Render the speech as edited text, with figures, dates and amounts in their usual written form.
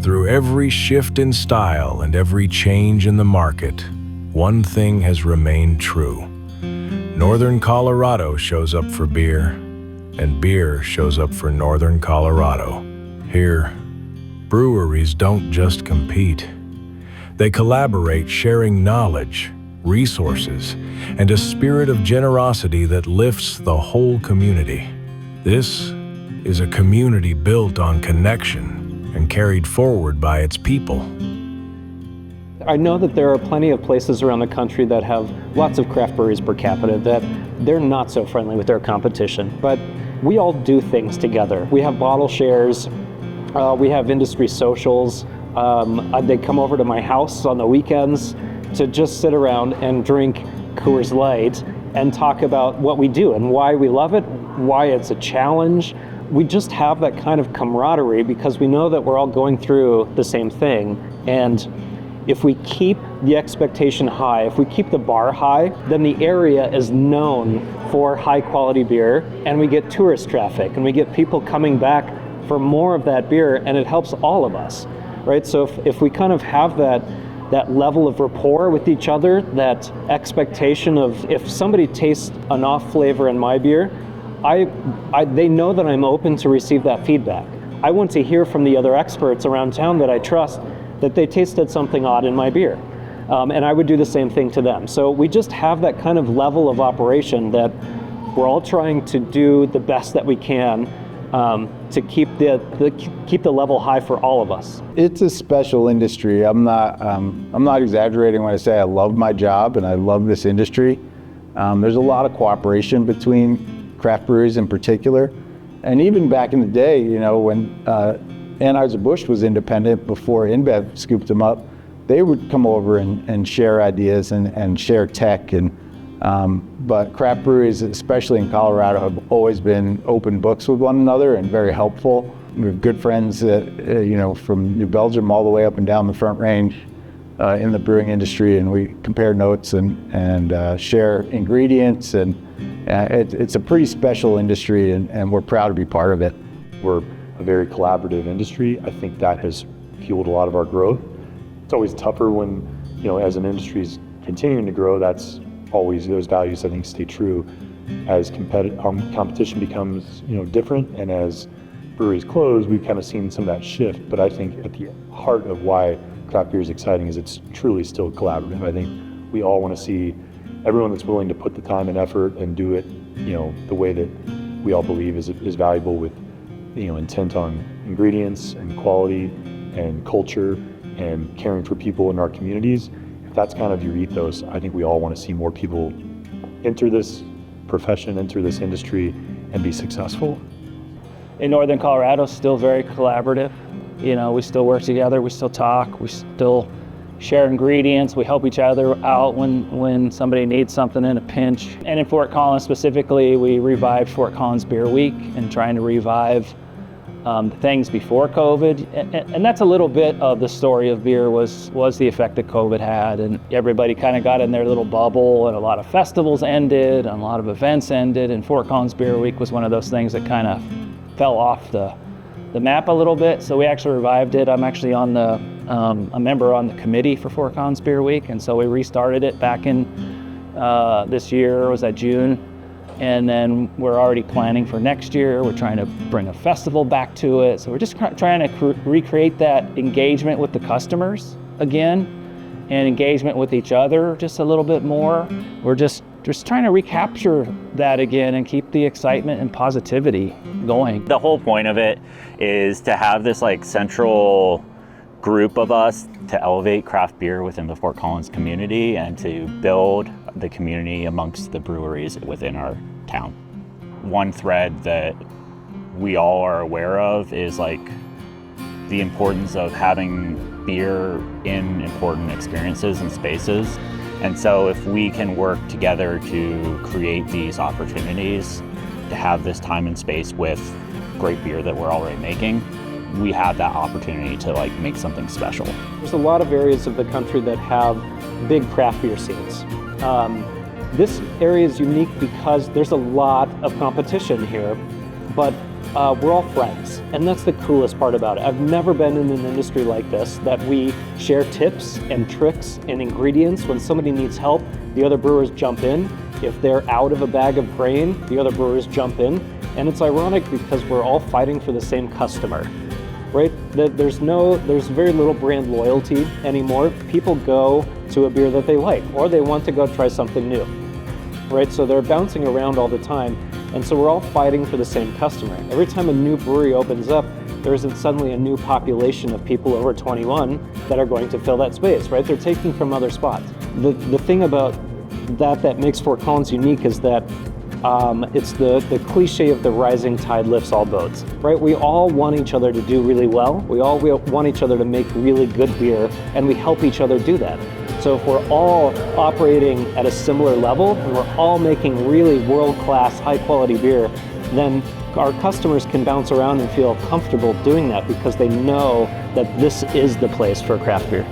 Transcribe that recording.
Through every shift in style and every change in the market, one thing has remained true. Northern Colorado shows up for beer, and beer shows up for Northern Colorado. Here, breweries don't just compete. They collaborate, sharing knowledge, resources, and a spirit of generosity that lifts the whole community. This is a community built on connection and carried forward by its people. I know that there are plenty of places around the country that have lots of craft breweries per capita that they're not so friendly with their competition, but we all do things together. We have bottle shares, we have industry socials. They come over to my house on the weekends to just sit around and drink Coors Light and talk about what we do and why we love it, why it's a challenge. We just have that kind of camaraderie because we know that we're all going through the same thing. And if we keep the expectation high, if we keep the bar high, then the area is known for high quality beer, and we get tourist traffic and we get people coming back for more of that beer, and it helps all of us, right? So if we kind of have that level of rapport with each other, that expectation of if somebody tastes an off flavor in my beer, they know that I'm open to receive that feedback. I want to hear from the other experts around town that I trust that they tasted something odd in my beer. And I would do the same thing to them. So we just have that kind of level of operation that we're all trying to do the best that we can to keep the level high for all of us. It's a special industry. I'm not exaggerating when I say I love my job and I love this industry. There's a lot of cooperation between craft breweries in particular. And even back in the day, you know, when Anheuser-Busch was independent before InBev scooped them up, they would come over and share ideas and share tech. But craft breweries, especially in Colorado, have always been open books with one another and very helpful. We have good friends that, from New Belgium all the way up and down the Front Range in the brewing industry, and we compare notes and share ingredients, and it's a pretty special industry, and we're proud to be part of it. We're a very collaborative industry. I think that has fueled a lot of our growth. It's always tougher when, as an industry is continuing to grow, that's always those values I think stay true. As competition becomes, different, and as breweries close, we've kind of seen some of that shift. But I think at the heart of why craft beer is exciting is it's truly still collaborative. I think we all want to see everyone that's willing to put the time and effort and do it, the way that we all believe is valuable, with, intent on ingredients and quality and culture and caring for people in our communities. If that's kind of your ethos, I think we all want to see more people enter this profession, enter this industry, and be successful. In Northern Colorado, still very collaborative. We still work together, we still talk, we still share ingredients, we help each other out when somebody needs something in a pinch. And in Fort Collins specifically, we revived Fort Collins Beer Week and trying to revive things before COVID. And that's a little bit of the story of beer was the effect that COVID had, and everybody kind of got in their little bubble, and a lot of festivals ended and a lot of events ended, and Fort Collins Beer Week was one of those things that kind of fell off the map a little bit. So we actually revived it. I'm actually on a member on the committee for Fort Collins Beer Week, and so we restarted it back in this year, was that June, and then we're already planning for next year. We're trying to bring a festival back to it, so we're just trying to recreate that engagement with the customers again, and engagement with each other just a little bit more. We're just trying to recapture that again and keep the excitement and positivity going. The whole point of it is to have this central group of us to elevate craft beer within the Fort Collins community and to build the community amongst the breweries within our town. One thread that we all are aware of is the importance of having beer in important experiences and spaces. And so if we can work together to create these opportunities to have this time and space with great beer that we're already making, we have that opportunity to make something special. There's a lot of areas of the country that have big craft beer scenes. This area is unique because there's a lot of competition here, but we're all friends, and that's the coolest part about it. I've never been in an industry like this, that we share tips and tricks and ingredients. When somebody needs help, the other brewers jump in. If they're out of a bag of grain, the other brewers jump in. And it's ironic because we're all fighting for the same customer, right? There's very little brand loyalty anymore. People go to a beer that they like, or they want to go try something new, right? So they're bouncing around all the time. And so we're all fighting for the same customer. Every time a new brewery opens up, there isn't suddenly a new population of people over 21 that are going to fill that space, right? They're taking from other spots. The thing about that makes Fort Collins unique is that it's the cliche of the rising tide lifts all boats, right? We all want each other to do really well. We want each other to make really good beer, and we help each other do that. So if we're all operating at a similar level and we're all making really world-class, high-quality beer, then our customers can bounce around and feel comfortable doing that because they know that this is the place for craft beer.